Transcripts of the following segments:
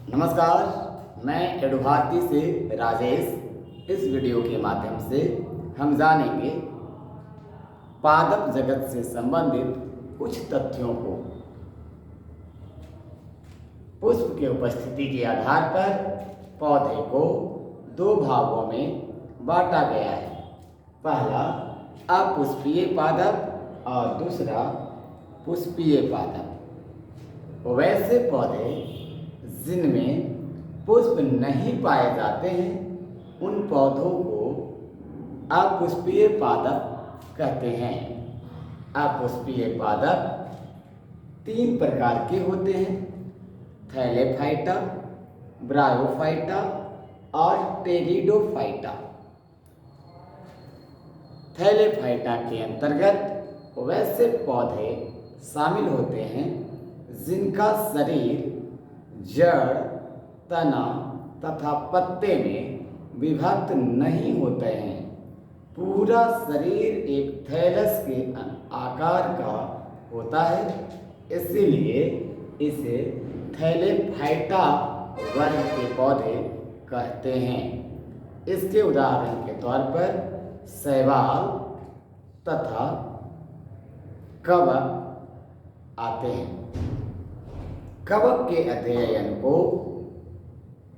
नमस्कार, मैं एडुभारती से राजेश। इस वीडियो के माध्यम से हम जानेंगे पादप जगत से संबंधित कुछ तथ्यों को। पुष्प के उपस्थिति के आधार पर पौधे को दो भागों में बांटा गया है। पहला अपुष्पीय पादप और दूसरा पुष्पीय पादप। वैसे पौधे जिनमें पुष्प नहीं पाए जाते हैं उन पौधों को अपुष्पीय पादप कहते हैं। अपुष्पीय पादप तीन प्रकार के होते हैं: थैलेफाइटा, ब्रायोफाइटा और टेरिडोफाइटा। थैलेफाइटा के अंतर्गत वैसे पौधे शामिल होते हैं जिनका शरीर जड़, तना तथा पत्ते में विभक्त नहीं होते हैं। पूरा शरीर एक थैलस के आकार का होता है, इसीलिए इसे थैलेफाइटा वर्ग के पौधे कहते हैं। इसके उदाहरण के तौर पर शैवाल तथा कवक आते हैं। कवक के अध्ययन को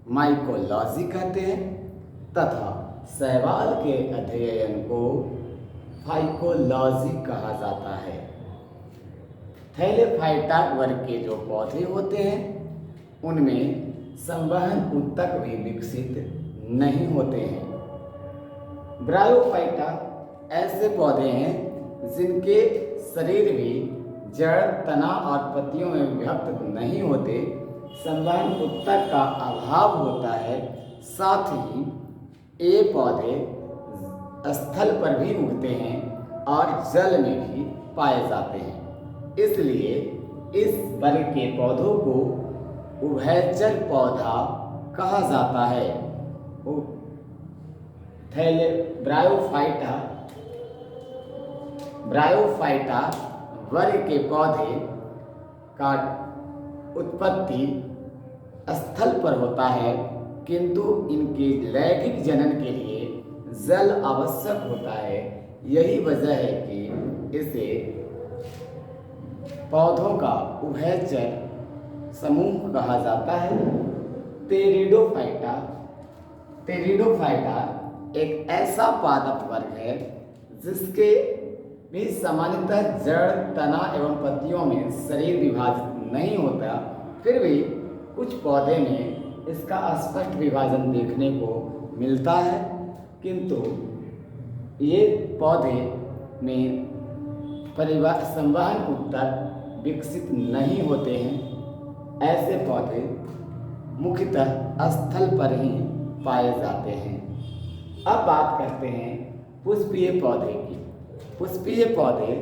माइकोलॉजी कहते हैं तथा शैवाल के अध्ययन को फाइकोलॉजी कहा जाता है। थैलेफाइटा वर्ग के जो पौधे होते हैं उनमें संवहन ऊतक भी विकसित नहीं होते हैं। ब्रायोफाइटा ऐसे पौधे हैं जिनके शरीर भी जड़, तना और पत्तियों में विभक्त नहीं होते, संवहन ऊतक का अभाव होता है। साथ ही ये पौधे स्थल पर भी उगते हैं और जल में भी पाए जाते हैं, इसलिए इस वर्ग के पौधों को उभयचर पौधा कहा जाता है। ब्रायोफाइटा वर्ग के पौधे का उत्पत्ति स्थल पर होता है, किंतु इनके लैंगिक जनन के लिए जल आवश्यक होता है। यही वजह है कि इसे पौधों का उभयचर समूह कहा जाता है। टेरिडोफाइटा एक ऐसा पादप वर्ग है जिसके भी सामान्यतः जड़, तना एवं पत्तियों में शरीर विभाजित नहीं होता, फिर भी कुछ पौधे में इसका स्पष्ट विभाजन देखने को मिलता है, किंतु ये पौधे में संवहन ऊतक विकसित नहीं होते हैं। ऐसे पौधे मुख्यतः स्थल पर ही पाए जाते हैं। अब बात करते हैं पुष्पीय पौधे की। पुष्पीय पौधे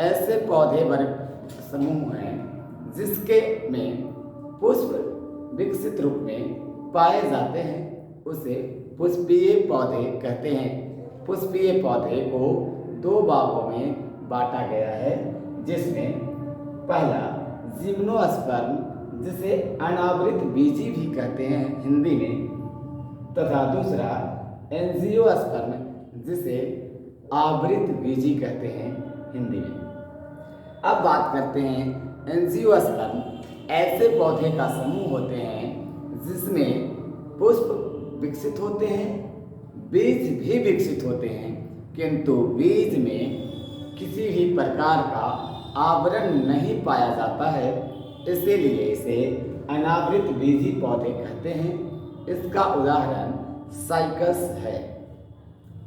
ऐसे पौधे वर्ग समूह हैं जिसके में पुष्प विकसित रूप में पाए जाते हैं, उसे पुष्पीय पौधे कहते हैं। पुष्पीय पौधे को दो भागों में बांटा गया है, जिसमें पहला जिम्नोस्पर्म, जिसे अनावृत बीजी भी कहते हैं हिंदी में, तथा दूसरा एंजियोस्पर्म, जिसे आवृत बीजी कहते हैं हिंदी में। अब बात करते हैं एंजियोस्पर्म ऐसे पौधे का समूह होते हैं जिसमें पुष्प विकसित होते हैं, बीज भी विकसित होते हैं, किंतु बीज में किसी भी प्रकार का आवरण नहीं पाया जाता है, इसीलिए इसे अनावृत बीजी पौधे कहते हैं। इसका उदाहरण साइकस है।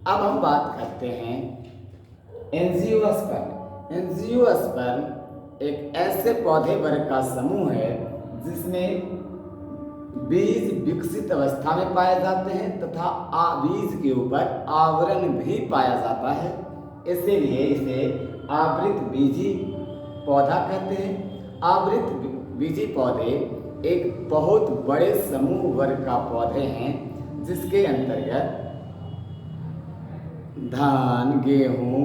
अब हम बात करते हैं एंजियोस्पर्म। एंजियोस्पर्म एक ऐसे पौधे वर्ग का समूह है जिसमें बीज विकसित अवस्था में पाए जाते हैं तथा बीज के ऊपर आवरण भी पाया जाता है, इसीलिए इसे आवृत बीजी पौधा कहते हैं। आवृत बीजी पौधे एक बहुत बड़े समूह वर्ग का पौधे हैं जिसके अंतर्गत धान, गेहूँ,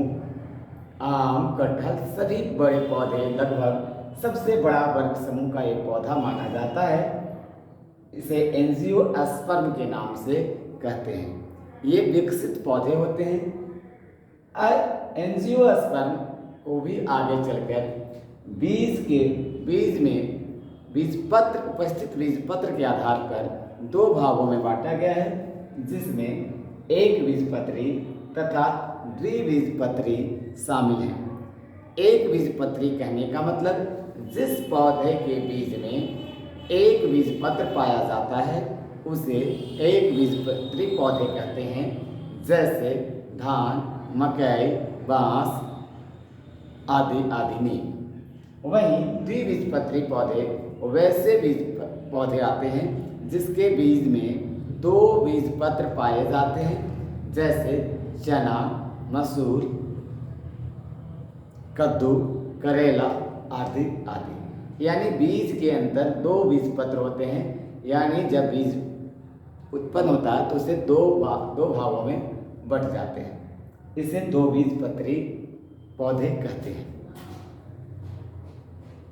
आम, कटहल सभी बड़े पौधे, लगभग सबसे बड़ा वर्ग समूह का एक पौधा माना जाता है। इसे एंजियोस्पर्म के नाम से कहते हैं। ये विकसित पौधे होते हैं। एंजियोस्पर्म को भी आगे चलकर बीज में बीजपत्र उपस्थित बीजपत्र के आधार पर दो भागों में बांटा गया है, जिसमें एक बीजपत्री तथा द्विबीजपत्री शामिल हैं। एक बीजपत्री कहने का मतलब जिस पौधे के बीज में एक बीजपत्र पाया जाता है उसे एक बीजपत्री पौधे कहते हैं। जैसे धान, मकई, बांस आदि आदि नीम। वहीं द्विबीजपत्री पौधे वैसे बीज पौधे आते हैं जिसके बीज में दो बीजपत्र पाए जाते हैं, जैसे चना, मसूर, कद्दू, करेला आदि आदि। यानी बीज के अंदर दो बीजपत्र होते हैं, यानी जब बीज उत्पन्न होता है तो उसे दो भागों में बंट जाते हैं। इसे दो बीजपत्री पौधे कहते हैं।